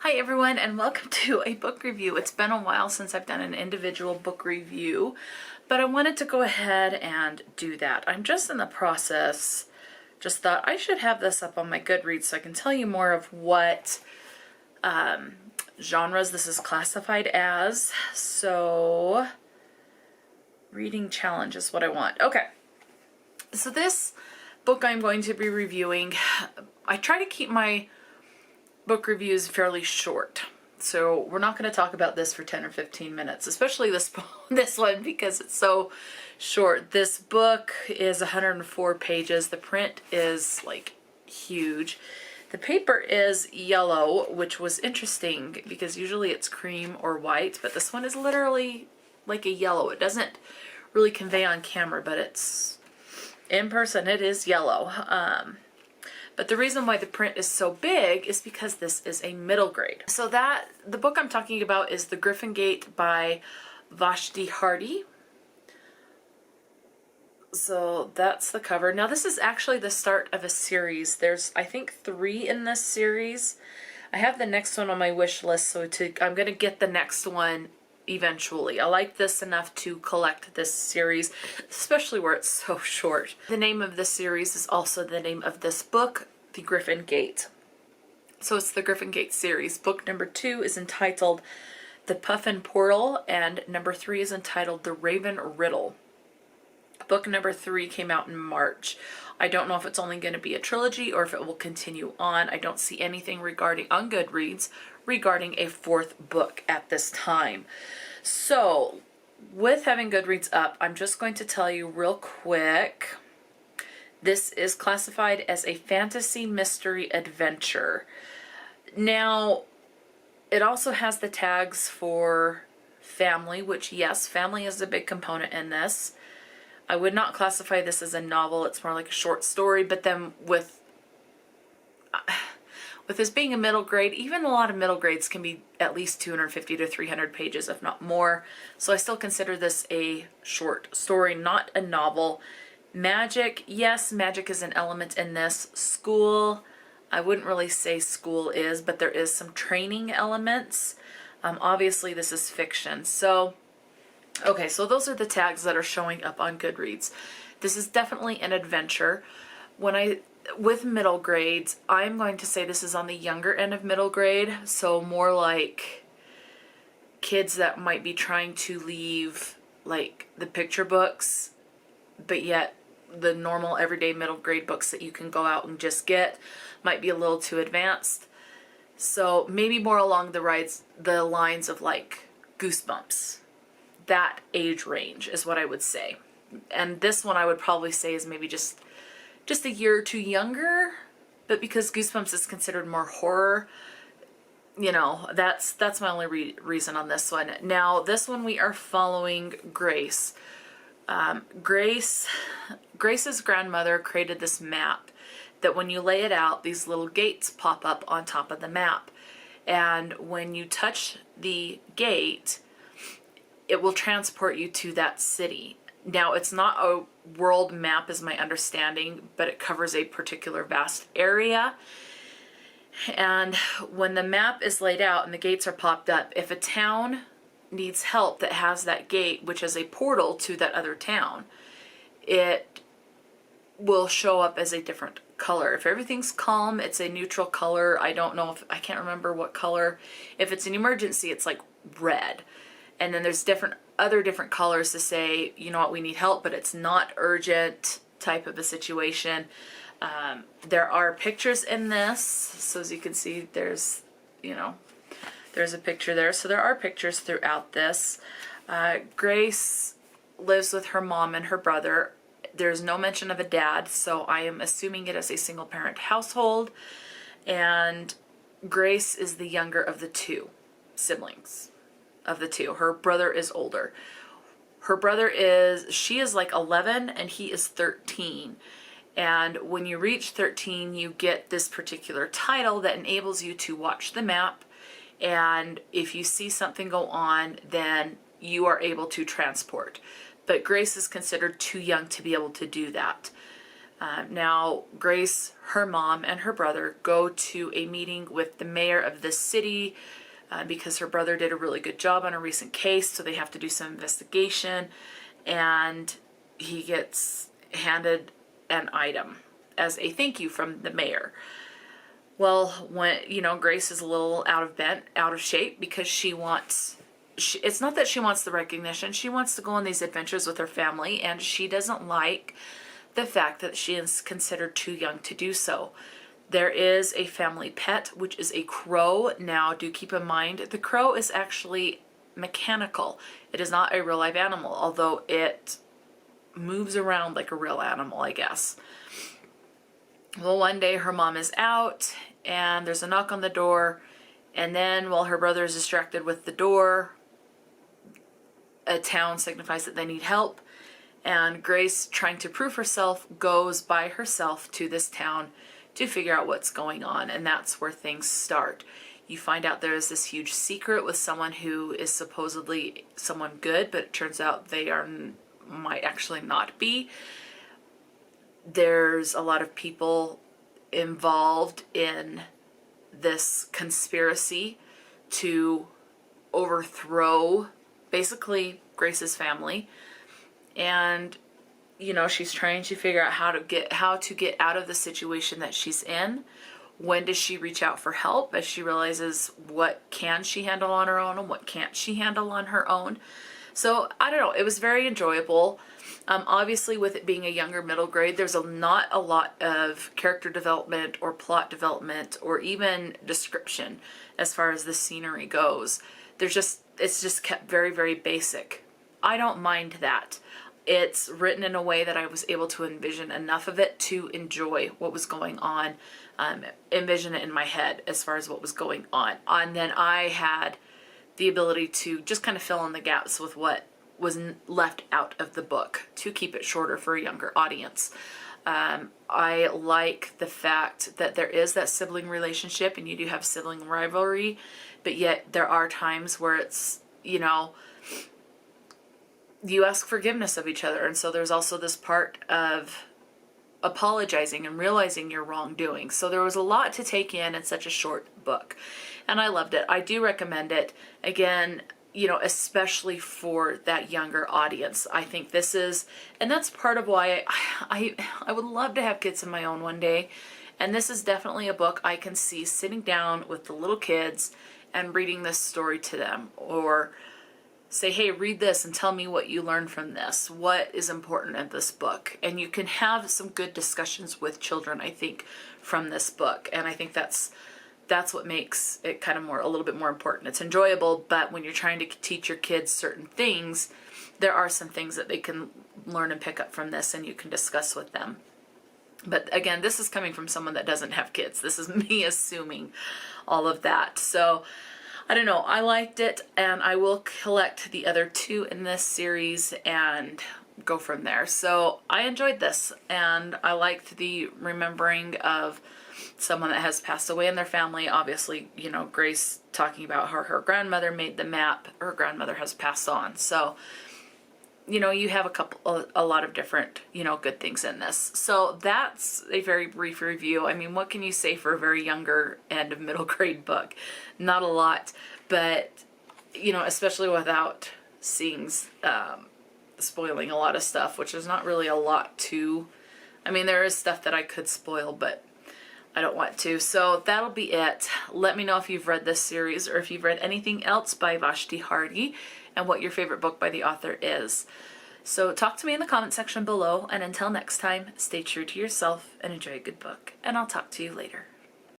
Hi everyone, and welcome to a book review. It's been a while since I've done an individual book review, but I wanted to go ahead and do that. I'm just in the process, just thought I should have this up on my Goodreads so I can tell you more of what genres this is classified as. So, reading challenge is what I want. Okay, so this book I'm going to be reviewing, I try to keep my book reviews fairly short, so we're not going to talk about this for 10 or 15 minutes, especially this one because it's so short. This book is 104 pages. The print is like huge. The paper is yellow, which was interesting because usually it's cream or white, but this one is literally like a yellow. It doesn't really convey on camera, but it's in person it is yellow. But the reason why the print is so big is because this is a middle grade. So the book I'm talking about is The Griffin Gate by Vashti Hardy. So that's the cover. Now this is actually the start of a series. There's, I think, 3 in this series. I have the next one on my wish list, so I'm going to get the next one eventually. I like this enough to collect this series, especially where it's so short. The name of this series is also the name of this book, The Griffin Gate. So it's the Griffin Gate series. Book number 2 is entitled The Puffin Portal, and number 3 is entitled The Raven Riddle. Book number 3 came out in March. I don't know if it's only going to be a trilogy or if it will continue on. I don't see anything on Goodreads regarding a 4th book at this time. So, with having Goodreads up, I'm just going to tell you real quick. This is classified as a fantasy mystery adventure. Now, it also has the tags for family, which yes, family is a big component in this. I would not classify this as a novel. It's more like a short story, but then with this being a middle grade, even a lot of middle grades can be at least 250 to 300 pages, if not more. So I still consider this a short story, not a novel. Magic, yes, magic is an element in this. School, I wouldn't really say school is, but there is some training elements. Obviously this is fiction. So, okay, so those are the tags that are showing up on Goodreads. This is definitely an adventure. With middle grades, I'm going to say this is on the younger end of middle grade, so more like kids that might be trying to leave like the picture books, but yet the normal everyday middle grade books that you can go out and just get might be a little too advanced. So maybe more along the lines of like Goosebumps. That age range is what I would say. And this one I would probably say is maybe just a year or 2 younger, but because Goosebumps is considered more horror, you know, that's my only reason on this one. Now, this one we are following Grace. Grace's grandmother created this map that when you lay it out, these little gates pop up on top of the map. And when you touch the gate, it will transport you to that city. Now, it's not a world map is my understanding, but it covers a particular vast area. And when the map is laid out and the gates are popped up, if a town needs help that has that gate, which is a portal to that other town, it will show up as a different color. If everything's calm, it's a neutral color. I can't remember what color. If it's an emergency, it's like red. And then there's other different colors to say, you know what, we need help, but it's not urgent type of a situation. There are pictures in this. So as you can see, there's a picture there. So there are pictures throughout this. Grace lives with her mom and her brother. There's no mention of a dad, so I am assuming it is a single parent household. And Grace is the younger of the 2 siblings. Her brother is older. She is like 11 and he is 13. And when you reach 13, you get this particular title that enables you to watch the map. And if you see something go on, then you are able to transport. But Grace is considered too young to be able to do that. Now, Grace, her mom, and her brother go to a meeting with the mayor of this city because her brother did a really good job on a recent case, so they have to do some investigation, and he gets handed an item as a thank you from the mayor. Well, when, Grace is a little out of shape because it's not that she wants the recognition, she wants to go on these adventures with her family, and she doesn't like the fact that she is considered too young to do so. There is a family pet, which is a crow. Now, do keep in mind, the crow is actually mechanical. It is not a real live animal, although it moves around like a real animal, I guess. Well, one day her mom is out and there's a knock on the door, and then while her brother is distracted with the door, a town signifies that they need help, and Grace, trying to prove herself, goes by herself to this town to figure out what's going on, and that's where things start. You find out there's this huge secret with someone who is supposedly someone good, but it turns out they might actually not be. There's a lot of people involved in this conspiracy to overthrow basically Grace's family, and she's trying to figure out how to get out of the situation that she's in. When does she reach out for help as she realizes what can she handle on her own and what can't she handle on her own? So I don't know, it was very enjoyable. Obviously, with it being a younger middle grade, there's not a lot of character development or plot development or even description as far as the scenery goes. It's just kept very, very basic. I don't mind that. It's written in a way that I was able to envision enough of it to enjoy what was going on, envision it in my head as far as what was going on. And then I had the ability to just kind of fill in the gaps with what was left out of the book to keep it shorter for a younger audience. I like the fact that there is that sibling relationship and you do have sibling rivalry, but yet there are times where it's, you ask forgiveness of each other. And so there's also this part of apologizing and realizing your wrongdoing. So there was a lot to take in such a short book, and I loved it. I do recommend it. Again, especially for that younger audience. I think this is, and that's part of why I would love to have kids of my own one day. And this is definitely a book I can see sitting down with the little kids and reading this story to them, or say, hey, read this and tell me what you learned from this. What is important in this book? And you can have some good discussions with children, I think, from this book. And I think that's what makes it kind of a little bit more important. It's enjoyable, but when you're trying to teach your kids certain things, there are some things that they can learn and pick up from this and you can discuss with them. But again, this is coming from someone that doesn't have kids. This is me assuming all of that. So I don't know, I liked it, and I will collect the other two in this series and go from there. So I enjoyed this, and I liked the remembering of someone that has passed away in their family. Obviously, Grace talking about how her grandmother made the map. Her grandmother has passed on. So, you have a lot of different, good things in this. So that's a very brief review. I mean, what can you say for a very younger end of middle grade book? Not a lot, but, especially without seeing, spoiling a lot of stuff, which is not really a lot to, I mean, there is stuff that I could spoil, but I don't want to. So that'll be it. Let me know if you've read this series or if you've read anything else by Vashti Hardy and what your favorite book by the author is. So talk to me in the comment section below, and until next time, stay true to yourself and enjoy a good book, and I'll talk to you later.